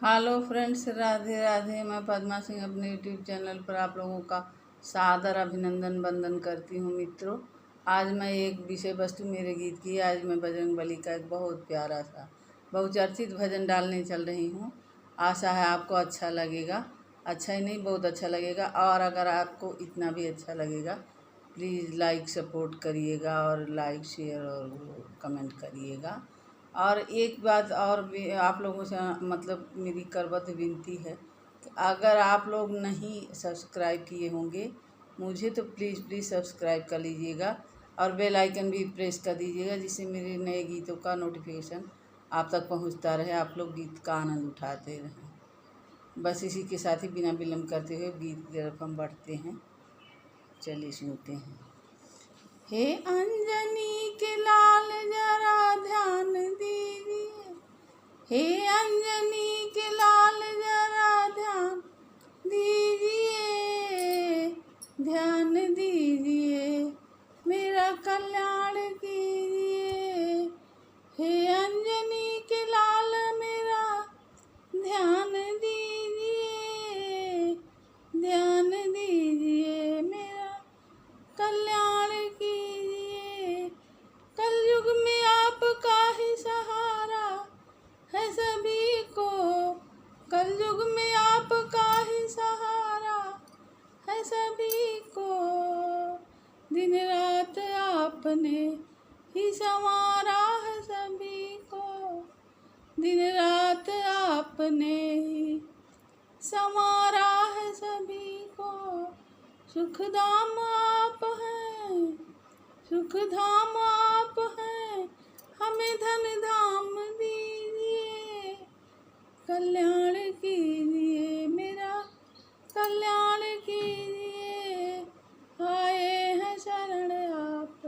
Hello friends, Radhe Radhe. मैं पद्मा सिंह अपने YouTube channel पर आप लोगों का सादर अभिनंदन वंदन करती हूँ। मित्रों, आज मैं एक विषय वस्तु मेरे गीत की आज मैं बजरंगबली का एक बहुत प्यारा सा बहुचर्चित भजन डालने चल रही हूँ। आशा है आपको अच्छा लगेगा। अच्छा ही नहीं, बहुत अच्छा लगेगा। और अगर आपको इतना भी अच्छा लगेगा, प्लीज़ लाइक सपोर्ट करिएगा और लाइक शेयर और कमेंट करिएगा। और एक बात और भी आप लोगों से मतलब मेरी करबद्ध विनती है कि अगर आप लोग नहीं सब्सक्राइब किए होंगे मुझे, तो प्लीज़ सब्सक्राइब कर लीजिएगा और बेल आइकन भी प्रेस कर दीजिएगा, जिससे मेरे नए गीतों का नोटिफिकेशन आप तक पहुंचता रहे, आप लोग गीत का आनंद उठाते रहें। बस इसी के साथ ही बिना विलम्ब करते हुए गीत की तरफ हम बढ़ते हैं। चलिए सुनते हैं। हे अंजनी के लाल जरा ध्यान दीजिए, हे अंजनी के लाल जरा ध्यान दीजिए, ध्यान दीजिए, मेरा कल्याण कीजिए। हे अंजनी के लाल मेरा ध्यान दीजिए, ध्यान दीजिए, मेरा कल्याण कीजिए। कलयुग में आपका ही सहारा है सभी को, कलयुग में आपका ही सहारा है सभी को। दिन रात आपने ही संवारा है सभी को, दिन रात आपने ही संवारा है सभी को। सुख धाम आप हैं, सुख धाम आप हैं, हमें धन धाम दीजिए। कल्याण कीजिए, मेरा कल्याण कीजिए। आए हैं शरण आप,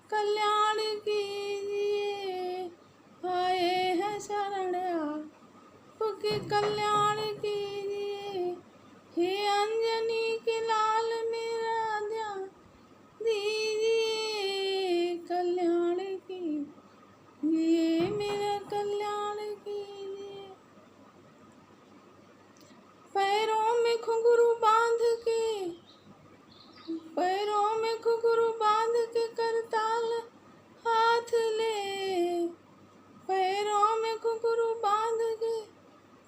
कल्याण कीजिए। आए हैं शरण आपके, कल्याण कीजिए। हे अंजनी के लाल मेरा ध्यान दीजिए, कल्याण कीजिए, मेरा कल्याण कीजिए। पैरों में घुंघरू बांध के, पैरों में घुंघरू बांध के करताल हाथ ले, पैरों में घुंघरू बांध के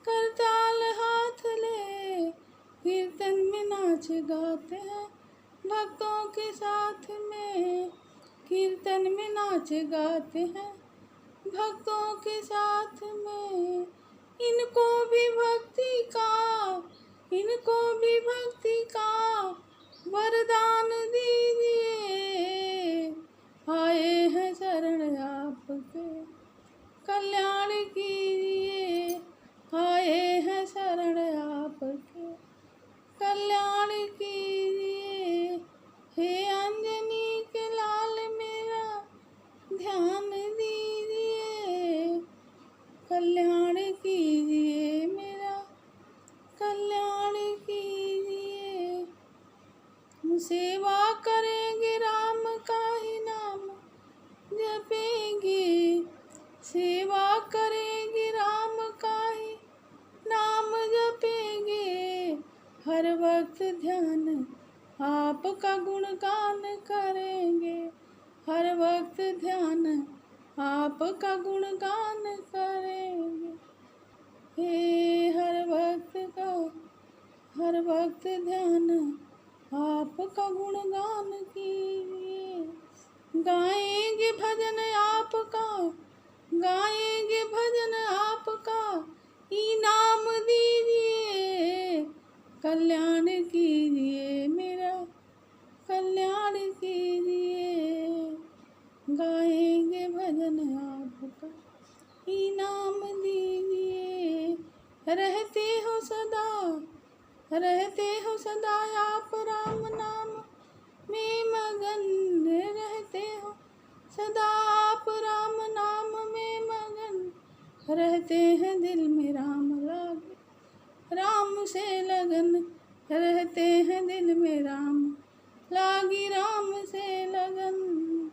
करताल हाथ ले। कीर्तन में नाच गाते हैं भक्तों के साथ में, कीर्तन में नाच गाते हैं भक्तों के साथ में। इनको भी भक्ति का, इनको भी भक्ति का वरदान दीजिए। आए हैं शरण आपके, कल्याण कीजिए। आए हैं शरण आपके, कल्याण कीजिए। हे अंजनी के लाल मेरा ध्यान दीजिए, कल्याण कीजिए, मेरा कल्याण कीजिए। सेवा करेंगे राम का ही नाम जपेंगे, सेवा करेंगे राम का ही नाम जपेंगे। हर वक्त ध्यान आपका गुणगान करेंगे, हर वक्त ध्यान आपका गुणगान करेंगे। हे हर वक्त ध्यान आपका गुणगान कीजिए। गाएंगे भजन आपका, गाएंगे भजन आपका, इनाम दीजिए। कल्याण कीजिए, मेरा कल्याण कीजिए। गाएंगे भजन आपका, इनाम दीजिए। रहते हो सदा, रहते हो सदा आप राम नाम में मगन, रहते हो सदा आप राम नाम में मगन। रहते हैं दिल में राम लागे, राम से लगन, रहते हैं दिल में राम लागी, राम से लगन।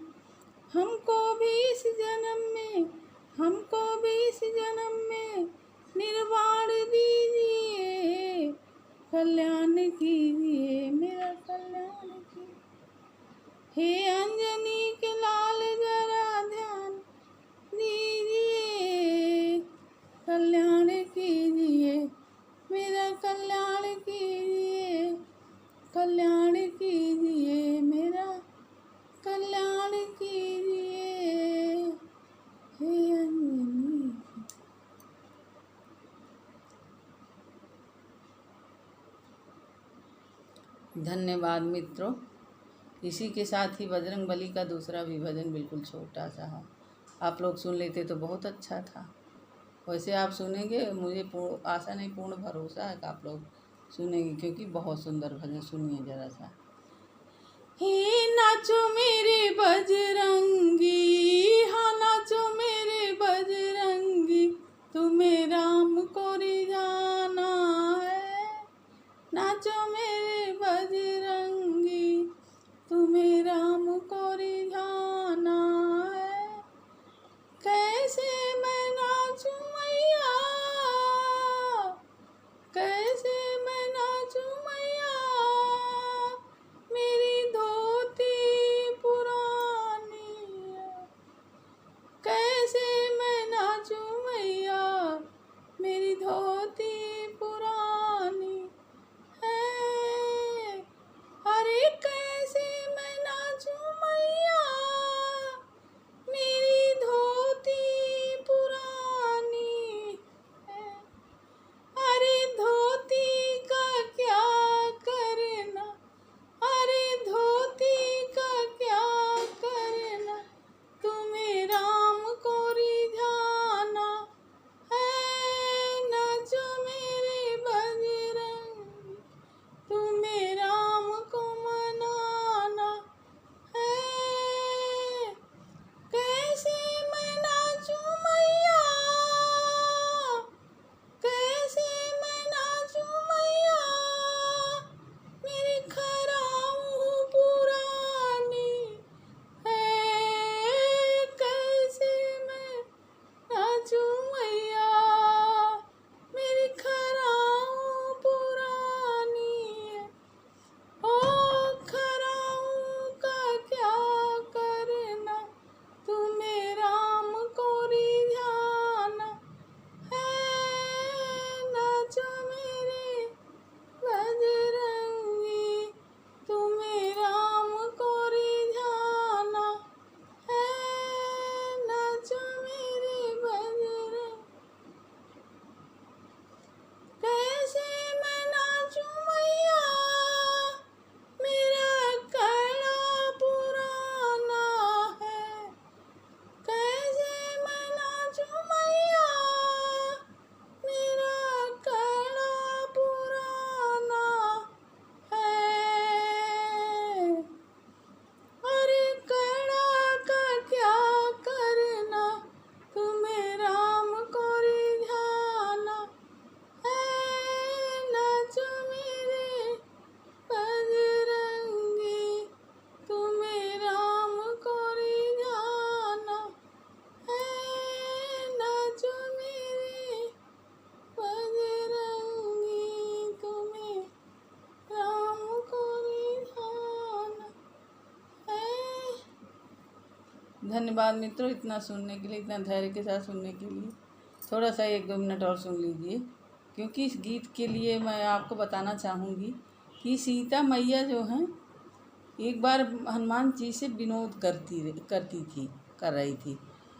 हमको भी इस जन्म में, हमको भी इस जन्म में निर्वाण दीजिए, कल्याण कीजिए, मेरा कल्याण कीजिए। हे अंजनी के लाल जरा ध्यान दीजिए, कल्याण कीजिए, मेरा कल्याण कीजिए, कल्याण कीजिए, मेरा कल्याण कीजिए। हे अंजनी। धन्यवाद मित्रों। इसी के साथ ही बजरंग बली का दूसरा भी भजन बिल्कुल छोटा सा है, आप लोग सुन लेते तो बहुत अच्छा था। वैसे आप सुनेंगे, मुझे आशा नहीं पूर्ण भरोसा है कि आप लोग सुनेंगे, क्योंकि बहुत सुंदर भजन। सुनिए जरा सा। हे नाचो मेरे बजरंगी, हाँ नाचो मेरे बजरंगी, तुम्हें राम को रिझाना है। नाचो मेरे बजरंगी, तुम्हें राम को रिझाना है। कैसे मैं नाचूं मैया, कैसे मैं नाचूं मैया, मेरी धोती पुरानी है। कैसे मैं नाचूं मैया, मेरी धोती पुरानी है। अरे कैसे मैं नाचूं मैया, मेरी धोती पुरानी है। अरे धोती का क्या करना, अरे धोती का क्या करना, तुम्हें राम को रिझाना है। नाचो मेरे बजरंगी, तुम्हें राम को मनाना है। कैसे मैं नाचूं मैया, कैसे मैं नाचूं मैया, मेरी खराऊं पुरानी है। कैसे मैं नाचूं मैया, मेरी खराऊं पुरानी है। ओ खराऊं का क्या करना, तुम्हें राम को रिझाना है। नाचो मेरे बजरंगी, तुम्हें राम को रिझाना है। नाचो मेरे बजरंगी। कैसे मैं नाचूं मैया, मेरा कड़ा पुराना है। कैसे मैं नाचूं मैया, मेरा कड़ा पुराना है। अरे कड़ा का क्या करना, तुम्हें राम को रिझाना है। नाचो मेरे बजरंगी, तुम्हें राम को रिझाना है। नाचो मेरे बजरंगी, तुम्हें राम को रिझाना है। धन्यवाद मित्रों, इतना सुनने के लिए, इतना धैर्य के साथ सुनने के लिए। थोड़ा सा 1-2 मिनट और सुन लीजिए, क्योंकि इस गीत के लिए मैं आपको बताना चाहूँगी कि सीता मैया जो हैं, एक बार हनुमान जी से विनोद कर रही थी।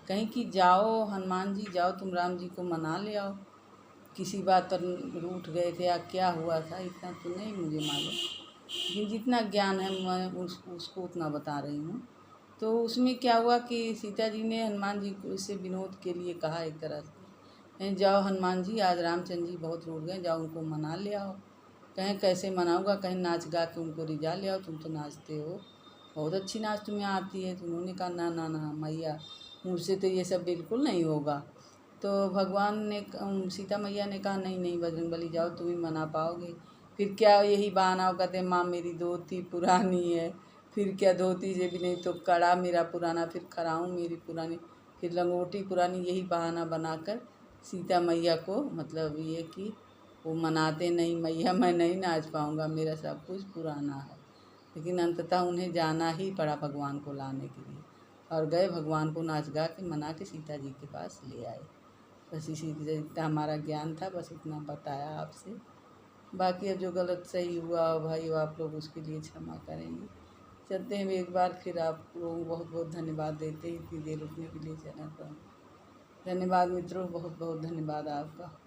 कहीं कि जाओ हनुमान जी, जाओ तुम राम जी को मना ले आओ। किसी बात पर रूठ गए थे या क्या हुआ था, इतना तो नहीं मुझे मालूम, लेकिन जितना ज्ञान है मैं उसको उतना बता रही हूँ। तो उसमें क्या हुआ कि सीता जी ने हनुमान जी को इससे विनोद के लिए कहा एक तरह से, जाओ हनुमान जी, आज रामचंद्र जी बहुत रूठ गए, जाओ उनको मना ले आओ। कहें कैसे मनाऊंगा, कहीं नाच गा के उनको रिझा ले आओ, तुम तो नाचते हो, बहुत अच्छी नाच तुम्हें आती है। तो उन्होंने कहा ना ना ना मैया, मुझसे तो ये सब बिल्कुल नहीं होगा। तो भगवान ने, सीता मैया ने कहा नहीं नहीं बजरंगबली, जाओ तुम ही मना पाओगे। फिर क्या यही बहाना वो कहते, माँ मेरी धोती पुरानी है। फिर क्या धोती से भी नहीं तो कड़ा मेरा पुराना, फिर खराऊँ मेरी पुरानी, फिर लंगोटी पुरानी, यही बहाना बनाकर सीता मैया को मतलब ये कि वो मनाते नहीं, मैया मैं नहीं नाच पाऊँगा, मेरा सब कुछ पुराना है। लेकिन अंततः उन्हें जाना ही पड़ा भगवान को लाने के लिए, और गए भगवान को नाच गा के मना के सीता जी के पास ले आए। बस इसी के जितना हमारा ज्ञान था, बस इतना बताया आपसे। बाकी अब जो गलत सही हुआ भाई आप लोग उसके लिए क्षमा करेंगे। चलते हैं एक बार फिर, आप लोगों को बहुत बहुत धन्यवाद देते हैं इतनी देर रुकने के लिए चैनल पर। धन्यवाद मित्रों, बहुत बहुत धन्यवाद आपका।